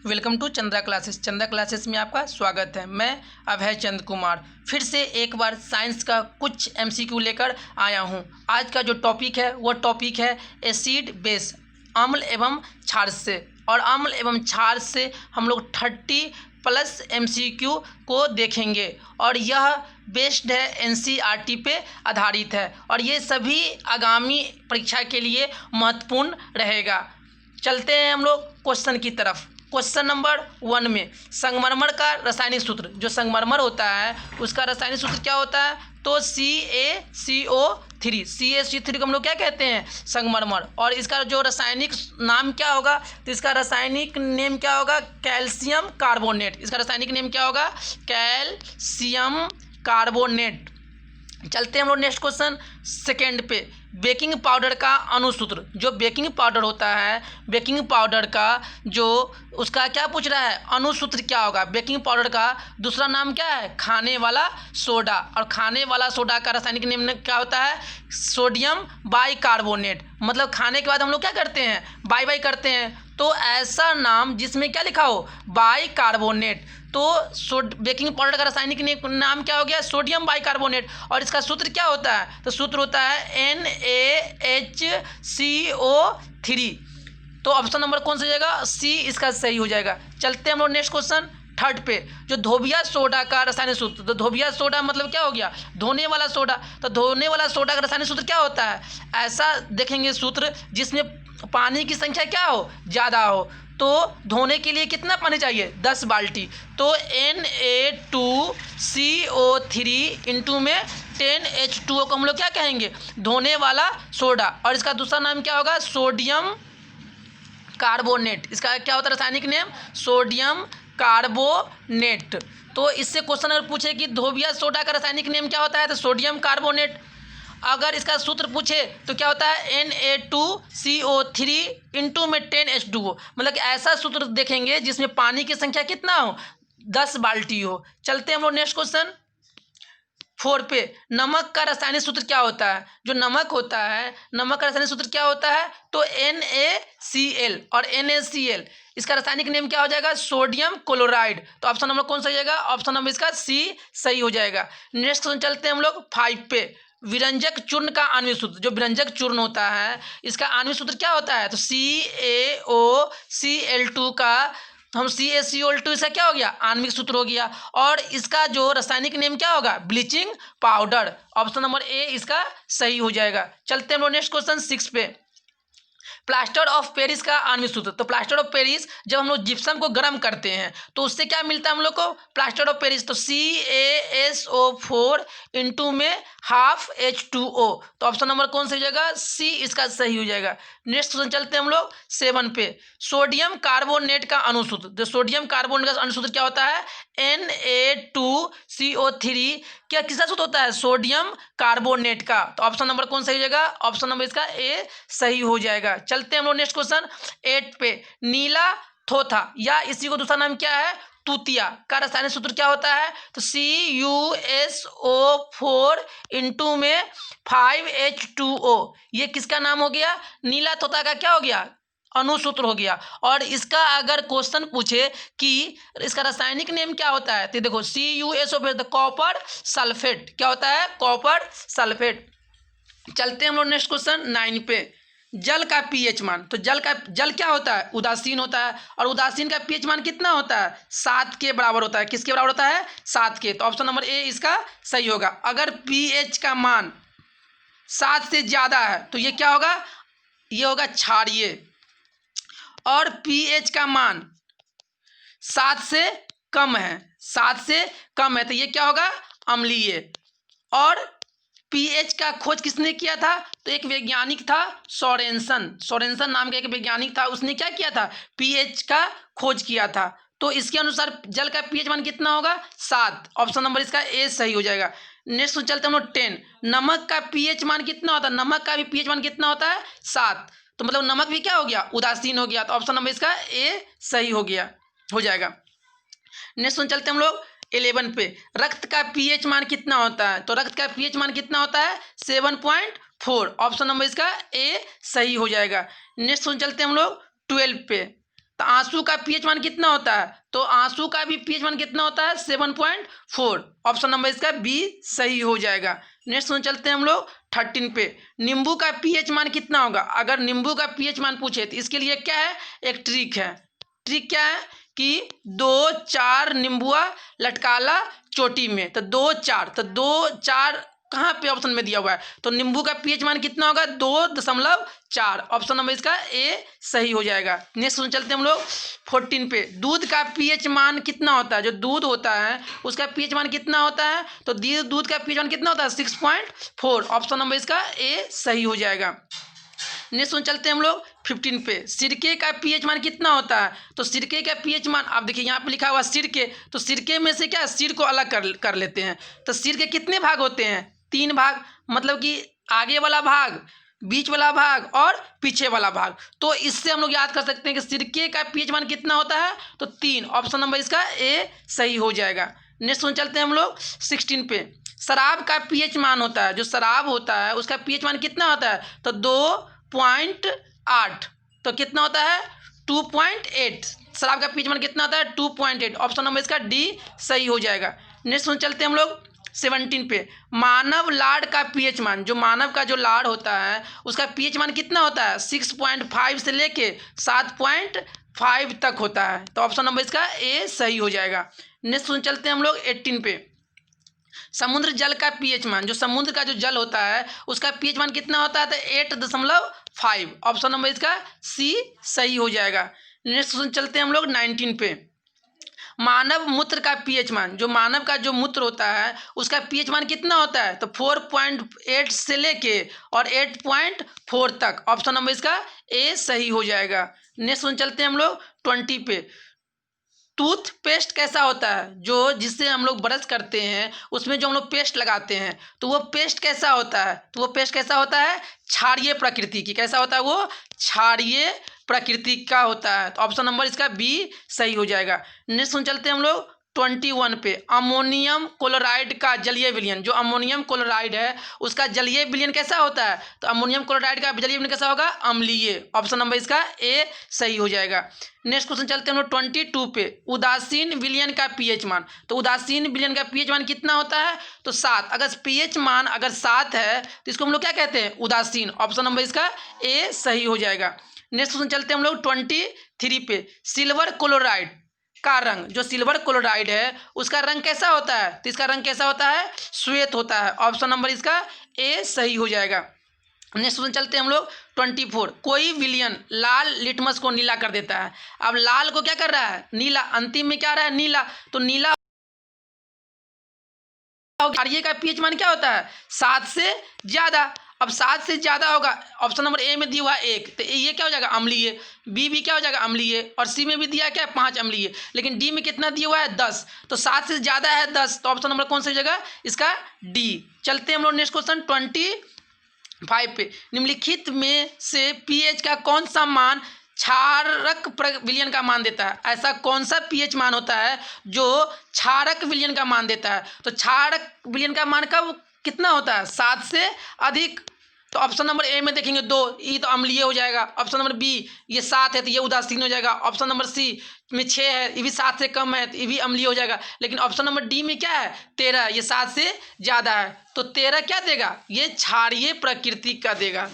Welcome to Chandra classes. Chandra classes में आपका स्वागत है। मैं अभय चंद्र कुमार फिर से एक बार साइंस का कुछ एमसीक्यू लेकर आया हूं। आज का जो टॉपिक है वो टॉपिक है एसिड बेस, अम्ल एवं क्षार से। और अम्ल एवं क्षार से हम लोग 30+ एमसीक्यू को देखेंगे और यह बेस्ड है एनसीईआरटी पे आधारित है और ये सभी आगामी परीक्षा के लिए महत्वपूर्ण रहेगा। चलते हैं हम लोग क्वेश्चन की तरफ। क्वेश्चन नंबर 1 में संगमरमर का रासायनिक सूत्र, जो संगमरमर होता है उसका रासायनिक सूत्र क्या होता है? तो CaCO3। CaCO3 को हम लोग क्या कहते हैं? संगमरमर। और इसका जो रासायनिक नाम क्या होगा? तो इसका रासायनिक नेम क्या होगा? Calcium carbonate. इसका रासायनिक नेम क्या होगा? Calcium carbonate. चलते हैं हम लोग नेक्स्ट क्वेश्चन सेकेंड पे। बेकिंग पाउडर का अणुसूत्र, जो बेकिंग पाउडर होता है, बेकिंग पाउडर का जो उसका क्या पूछ रहा है? अणुसूत्र क्या होगा? बेकिंग पाउडर का दूसरा नाम क्या है? खाने वाला सोडा। और खाने वाला सोडा का रासायनिक नेम क्या होता है? Sodium bicarbonate. मतलब खाने के बाद हम लोग क्या करते हैं? बाई बाई करते हैं। तो ऐसा नाम जिसमें क्या लिखा हो? बाइकार्बोनेट। तो बेकिंग पाउडर का रासायनिक नाम क्या हो गया? Sodium bicarbonate. और इसका सूत्र क्या होता है? तो सूत्र होता है NaHCO3। तो ऑप्शन नंबर कौन सा जाएगा? सी इसका सही हो जाएगा। चलते हैं हम लोग नेक्स्ट क्वेश्चन थर्ड पे। जो धोबिया सोडा का रासायनिक सूत्र, तो धोबिया सोडा मतलब क्या हो गया? धोने वाला सोडा। तो धोने वाला सोडा का रासायनिक सूत्र क्या होता है? ऐसा देखेंगे सूत्र जिसमें पानी की संख्या क्या हो? ज़्यादा हो। तो धोने के लिए कितना पानी चाहिए? 10 बाल्टी। तो Na2CO3 इंटू में 10H2O को हम लोग क्या कहेंगे? धोने वाला सोडा। और इसका दूसरा नाम क्या होगा? Sodium carbonate. इसका क्या होता है रासायनिक नेम? Sodium carbonate. तो इससे क्वेश्चन अगर पूछे कि धोबिया सोडा का रासायनिक नेम क्या होता है? तो सोडियम कार्बोनेट। अगर इसका सूत्र पूछे तो क्या होता है? Na2CO3 इंटू में 10H2O। मतलब ऐसा सूत्र देखेंगे जिसमें पानी की संख्या कितना हो? 10 बाल्टी हो। चलते हैं हम लोग नेक्स्ट क्वेश्चन 4 पे। नमक का रासायनिक सूत्र क्या होता है? जो नमक होता है, नमक का रासायनिक सूत्र क्या होता है? तो NaCl। और NaCl इसका रासायनिक नेम क्या हो जाएगा? Sodium chloride. तो ऑप्शन नंबर कौन सा हो जाएगा? ऑप्शन नंबर इसका सी सही हो जाएगा। नेक्स्ट क्वेश्चन चलते हैं हम लोग 5 पे। विरंजक चूर्ण का आणविक सूत्र, जो विरंजक चूर्ण होता है इसका आणविक सूत्र क्या होता है? तो CaOCl2 का हम CaCO2 इसका क्या हो गया? आणविक सूत्र हो गया। और इसका जो रासायनिक नेम क्या होगा? Bleaching powder. Option number A इसका सही हो जाएगा। चलते हैं हम लोग नेक्स्ट क्वेश्चन 6 पे। प्लास्टर ऑफ पेरिस का आणविक सूत्र। तो प्लास्टर ऑफ पेरिस जब हम लोग जिप्सम को गर्म करते हैं तो उससे क्या मिलता है हम लोग को? Plaster of Paris. तो CaSO4 इंटू में ½ H2O। तो ऑप्शन नंबर कौन सा हो जाएगा? सी इसका सही हो जाएगा। नेक्स्ट क्वेश्चन चलते हैं हम लोग 7 पे। सोडियम कार्बोनेट का अणुसूत्र। तो सोडियम कार्बोनेट का अणुसूत्र क्या होता है? Na2CO3 क्या किसका सूत्र होता है? सोडियम कार्बोनेट का। तो ऑप्शन नंबर कौन सही हो जाएगा? ऑप्शन नंबर इसका ए सही हो जाएगा। चलते हैं हम लोग नेक्स्ट क्वेश्चन 8 पे। नीला थोथा या इसी को दूसरा नाम क्या है? तूतिया का रासायनिक सूत्र क्या होता है? तो CuSO4 इंटू में 5H2O। ये किसका नाम हो गया? नीला थोथा का क्या हो गया? अणुसूत्र हो गया। और इसका अगर क्वेश्चन पूछे कि इसका रासायनिक नेम क्या होता है? तो देखो CuSO4 कॉपर सल्फेट। क्या होता है? Copper sulphate. चलते हैं हम लोग नेक्स्ट क्वेश्चन 9 पे। जल का पीएच मान। तो जल क्या होता है? उदासीन होता है। और उदासीन का पीएच मान कितना होता है? 7 के बराबर होता है। किसके बराबर होता है? 7 के। तो ऑप्शन नंबर ए इसका सही होगा। अगर पीएच का मान 7 से ज़्यादा है तो ये क्या होगा? ये होगा क्षारीय। और पीएच का मान 7 से कम है, 7 से कम है तो ये क्या होगा? अम्लीय। और पीएच का खोज किसने किया था? तो एक वैज्ञानिक था सोरेनसन नाम का एक वैज्ञानिक था। उसने क्या किया था? पीएच का खोज किया था। तो इसके अनुसार जल का पीएच मान कितना होगा? 7। ऑप्शन नंबर इसका ए सही हो जाएगा। नेक्स्ट चलते हम लोग 10। नमक का पीएच मान कितना होता है? नमक का भी पीएच मान कितना होता है? 7। तो मतलब नमक भी क्या हो गया? उदासीन हो गया। तो ऑप्शन नंबर इसका ए सही हो जाएगा। नेक्स्ट चलते हम लोग 11 पे। रक्त का पीएच मान कितना होता है? तो रक्त का पीएच मान कितना होता है? 7.4। ऑप्शन नंबर इसका ए सही हो जाएगा। नेक्स्ट चलते हम लोग 12 पे। तो आंसू का पीएच मान कितना होता है? तो आंसू का भी पीएच मान कितना होता है? 7.4। ऑप्शन नंबर इसका बी सही हो जाएगा। नेक्स्ट क्वेश्चन चलते हैं हम लोग 13 पे। नींबू का पीएच मान कितना होगा? अगर नींबू का पीएच मान पूछे तो इसके लिए क्या है? एक ट्रिक है। ट्रिक क्या है कि 2-4 नींबुआ लटकाला चोटी में। तो 2-4, तो 2-4 कहाँ पे ऑप्शन में दिया हुआ है? तो नींबू का पीएच मान कितना होगा? 2.4। ऑप्शन नंबर इसका ए सही हो जाएगा। नेक्स्ट क्वेश्चन चलते हैं हम लोग 14 पे। दूध का पीएच मान कितना होता है? जो दूध होता है उसका पीएच मान कितना होता है? तो दूध का पीएच मान कितना होता है? 6.4। ऑप्शन नंबर इसका ए सही हो जाएगा। नेक्स्ट वन चलते हैं हम लोग 15 पे। सिरके का पीएच मान कितना होता है? तो सिरके का पीएच मान आप देखिए यहाँ पे लिखा हुआ सिरके, तो सिरके में से क्या सिर को अलग कर लेते हैं। तो सिर के कितने भाग होते हैं? 3 भाग, मतलब कि आगे वाला भाग, बीच वाला भाग और पीछे वाला भाग। तो इससे हम लोग याद कर सकते हैं कि सिरके का पीएच मान कितना होता है? तो 3। ऑप्शन नंबर इसका ए सही हो जाएगा। नेक्स्ट वन चलते हैं हम लोग 16 पे। शराब का पीएच मान होता है, जो शराब होता है उसका पीएच मान कितना होता है? तो 2.8। तो कितना होता है? 2.8। शराब का पीएच मान कितना होता है? 2.8। ऑप्शन नंबर इसका डी सही हो जाएगा। नेक्स्ट वन चलते हैं हम लोग 17 पे। मानव लाड़ का पीएच मान, जो मानव का जो लाड़ होता है उसका पीएच मान कितना होता है? 6.5 से लेके 7.5 तक होता है। तो ऑप्शन नंबर इसका ए सही हो जाएगा। नेक्स्ट वन चलते हैं हम लोग 18 पे। समुद्र जल का पीएच मान, जो समुद्र का जो जल होता है उसका पीएच मान कितना होता है? तो 8.5। ऑप्शन नंबर इसका सी सही हो जाएगा। नेक्स्ट क्वेश्चन चलते हैं हम लोग 19 पे। मानव मूत्र का पीएच मान, जो मानव का जो मूत्र होता है उसका पीएच मान कितना होता है? तो 4.8 से लेके और 8.4 तक। ऑप्शन नंबर इसका ए सही हो जाएगा। नेक्स्ट क्वेश्चन चलते हैं हम लोग 20 पे। टूथपेस्ट कैसा होता है? जो जिससे हम लोग ब्रश करते हैं उसमें जो हम लोग पेस्ट लगाते हैं, तो वो पेस्ट कैसा होता है? तो वो पेस्ट कैसा होता है? क्षारीय प्रकृति की। कैसा होता है वो? क्षारीय प्रकृति का होता है। तो ऑप्शन नंबर इसका बी सही हो जाएगा। नेक्स्ट सुन चलते हैं हम लोग 21 पे। अमोनियम क्लोराइड का जलीय विलयन, जो अमोनियम क्लोराइड है उसका जलीय विलयन कैसा होता है? तो अमोनियम क्लोराइड का जलीय विलयन कैसा होगा? अम्लीय। ऑप्शन नंबर इसका ए सही हो जाएगा। नेक्स्ट क्वेश्चन चलते हैं हम लोग 22 पे। उदासीन विलयन का पीएच मान, तो उदासीन विलयन का पीएच मान कितना होता है? तो 7। अगर पीएच मान अगर 7 है तो इसको हम लोग क्या कहते हैं? उदासीन। ऑप्शन नंबर इसका ए सही हो जाएगा। नेक्स्ट क्वेश्चन चलते हैं हम लोग 23 पे। सिल्वर क्लोराइड का रंग, जो सिल्वर क्लोराइड है उसका रंग कैसा होता है? तो इसका रंग कैसा होता है? श्वेत होता है। ऑप्शन नंबर इसका ए सही हो जाएगा। नेक्स्ट क्वेश्चन चलते हैं हम लोग 24। कोई विलयन लाल लिटमस को नीला कर देता है। अब लाल को क्या कर रहा है? नीला। अंतिम में क्या आ रहा है? नीला। तो नीला क्षारीय का पीएच मान क्या होता है? 7 से ज्यादा। अब 7 से ज्यादा होगा। ऑप्शन नंबर ए में दिया हुआ 1, तो ये क्या हो जाएगा? अम्लीय। बी भी क्या हो जाएगा? अम्लीय। और सी में भी दिया क्या? 5 अम्लीय। लेकिन डी में कितना दिया हुआ है? 10। तो 7 से ज्यादा है 10, तो ऑप्शन नंबर कौन सा हो जाएगा? इसका डी। चलते हैं हम लोग नेक्स्ट क्वेश्चन 25 पे। निम्नलिखित में से पीएच का कौन सा मान क्षारक विलयन का मान देता है? ऐसा कौन सा पीएच मान होता है जो क्षारक विलयन का मान देता है? तो क्षारक विलयन का मान का कितना होता है? 7 से अधिक। तो ऑप्शन नंबर ए में देखेंगे 2, ये तो अम्लीय हो जाएगा। ऑप्शन नंबर बी ये 7 है तो ये उदासीन हो जाएगा। ऑप्शन नंबर सी में 6 है, ये भी 7 से कम है तो ये भी अम्लीय हो जाएगा। लेकिन ऑप्शन नंबर डी में क्या है? 13, ये 7 से ज़्यादा है। तो 13 क्या देगा? ये क्षारीय प्रकृति का देगा।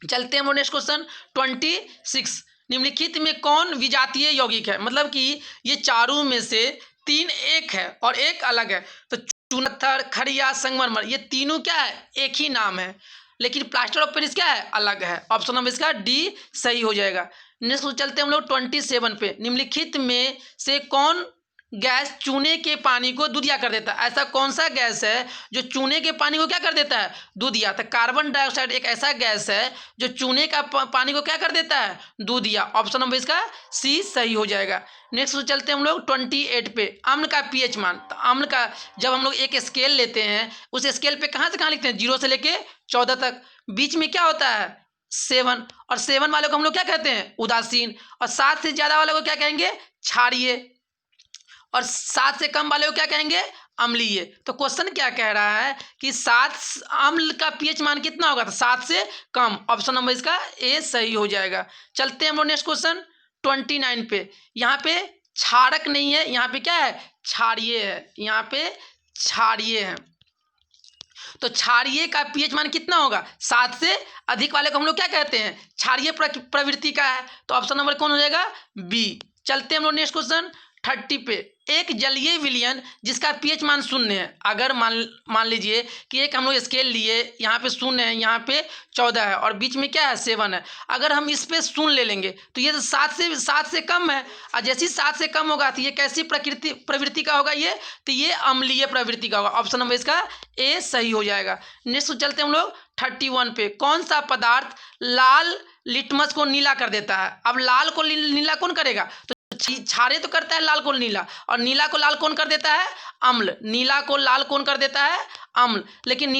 चलते हैं हम नेक्स्ट क्वेश्चन 26। निम्नलिखित में कौन विजातीय यौगिक है? मतलब कि ये चारों में से 3 एक है और एक अलग है। तो चुनत्थर, खड़िया, संगमरमर, ये तीनों क्या है? एक ही नाम है, लेकिन प्लास्टर ऑफ पेरिस क्या है? अलग है। ऑप्शन नंबर इसका डी सही हो जाएगा। नेक्स्ट चलते हैं हम लोग 27 पे। निम्नलिखित में से कौन गैस चूने के पानी को दूधिया कर देता है? ऐसा कौन सा गैस है जो चूने के पानी को क्या कर देता है? दूधिया। तो कार्बन डाइऑक्साइड एक ऐसा गैस है जो चूने का पानी को क्या कर देता है? दूधिया। ऑप्शन नंबर इसका सी सही हो जाएगा। नेक्स्ट चलते हैं हम लोग 28 पे। अम्ल का पीएच मान, तो अम्ल का जब हम लोग एक स्केल लेते हैं उस स्केल पे कहाँ से कहाँ लिखते हैं? 0 से लेके 14 तक। बीच में क्या होता है? 7। और 7 वाले को हम लोग क्या कहते हैं? उदासीन। और 7 से ज़्यादा वाले को क्या कहेंगे? क्षारीय। और 7 से कम वाले को क्या कहेंगे? अम्लीय। तो क्वेश्चन क्या कह रहा है कि 7 अम्ल का पीएच मान कितना होगा? तो 7 से कम। ऑप्शन नंबर इसका ए सही हो जाएगा। चलते हैं हम लोग नेक्स्ट क्वेश्चन 29 पे। यहाँ पे क्षारक नहीं है, यहाँ पे क्या है, क्षारीय है, यहाँ पे क्षारीय है। तो क्षारीय का पीएच मान कितना होगा, 7 से अधिक वाले को हम लोग क्या कहते हैं, क्षारीय प्रवृत्ति का है। तो ऑप्शन नंबर कौन हो जाएगा, बी। चलते हैं हम लोग नेक्स्ट क्वेश्चन 30 पे। एक जलीय विलयन जिसका पीएच मान 0 है। अगर मान लीजिए कि एक हम लोग स्केल लिए, यहाँ पे 0 है, यहाँ पे 14 है और बीच में क्या है, 7 है। अगर हम इस पे 0 ले लेंगे तो ये 7 से कम है, और जैसे ही 7 से कम होगा तो ये कैसी प्रवृत्ति का होगा, ये तो ये अम्लीय प्रवृत्ति का होगा। ऑप्शन नंबर इसका ए सही हो जाएगा। नेक्स्ट चलते हम लोग 31 पे। कौन सा पदार्थ लाल लिटमस को नीला कर देता है। अब लाल को नीला कौन करेगा, तो क्षारीय तो करता है लाल को नीला, और नीला को लाल कौन कर देता है, अम्ल। नीला को लाल कौन कर देता है, अम्ल। लेकिन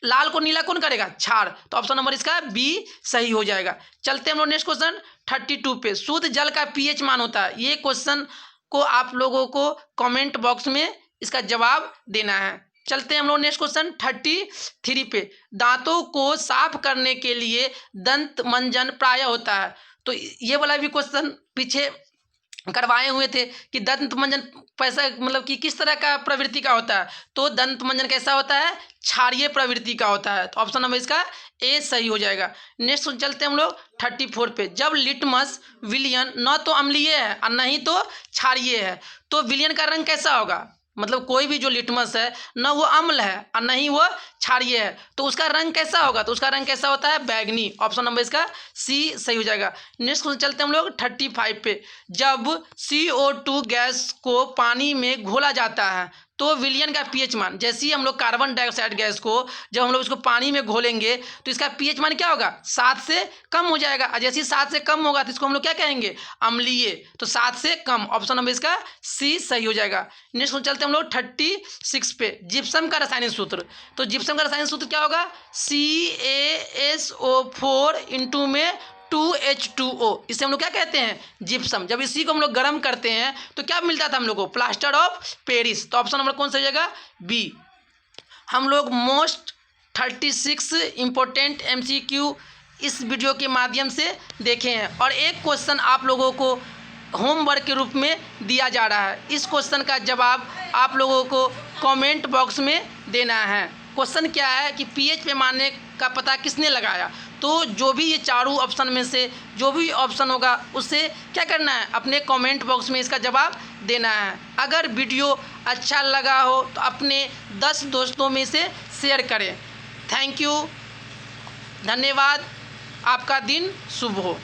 लाल को नीला कौन करेगा, क्षार। तो ऑप्शन नंबर इसका बी सही हो जाएगा। चलते हम लोग नेक्स्ट क्वेश्चन 32 पे। शुद्ध जल का पीएच मान होता है। ये क्वेश्चन को आप लोगों को कमेंट बॉक्स में इसका जवाब देना है। चलते हैं हम लोग नेक्स्ट क्वेश्चन 33 पे। दांतों को साफ करने के लिए दंत मंजन प्राय होता है। तो ये वाला भी क्वेश्चन पीछे करवाए हुए थे कि दंत मंजन पैसा मतलब कि किस तरह का प्रवृत्ति का होता है। तो दंत मंजन कैसा होता है, क्षारीय प्रवृत्ति का होता है। तो ऑप्शन नंबर इसका ए सही हो जाएगा। नेक्स्ट चलते हम लोग 34 पे। जब लिटमस विलयन न तो अम्लीय है और न ही तो क्षारीय है, तो विलयन का रंग कैसा होगा, मतलब कोई भी जो लिटमस है न वो अम्ल है और न ही वो क्षारीय है, तो उसका रंग कैसा होगा, तो उसका रंग कैसा होता है, बैगनी। ऑप्शन नंबर इसका सी सही हो जाएगा। नेक्स्ट क्वेश्चन चलते हैं हम लोग 35 पे। जब CO2 गैस को पानी में घोला जाता है तो विलयन का पीएच मान, जैसे ही हम लोग कार्बन डाइऑक्साइड गैस को जब हम लोग इसको पानी में घोलेंगे तो इसका पीएच मान क्या होगा, 7 से कम हो जाएगा। और जैसे ही 7 से कम होगा तो इसको हम लोग क्या कहेंगे, अम्लीय। तो 7 से कम, ऑप्शन नंबर इसका सी सही हो जाएगा। नेक्स्ट चलते हम लोग 36 पे। जिप्सम का रासायनिक सूत्र। तो जिप्सम का रासायनिक सूत्र क्या होगा, CaSO4 इंटू में 2H2O। इसे हम लोग क्या कहते हैं, जिप्सम। जब इसी को हम लोग गर्म करते हैं तो क्या मिलता था हम लोग को, प्लास्टर ऑफ पेरिस। तो ऑप्शन नंबर कौन सा हो जाएगा, बी। हम लोग मोस्ट 36 इंपॉर्टेंट MCQ इस वीडियो के माध्यम से देखे हैं, और एक क्वेश्चन आप लोगों को होमवर्क के रूप में दिया जा रहा है। इस क्वेश्चन का जवाब आप लोगों को कमेंट बॉक्स में देना है। क्वेश्चन क्या है कि पीएच पैमाने का पता किसने लगाया। तो जो भी ये चारों ऑप्शन में से जो भी ऑप्शन होगा उससे क्या करना है, अपने कमेंट बॉक्स में इसका जवाब देना है। अगर वीडियो अच्छा लगा हो तो अपने 10 दोस्तों में से शेयर करें। थैंक यू, धन्यवाद। आपका दिन शुभ हो।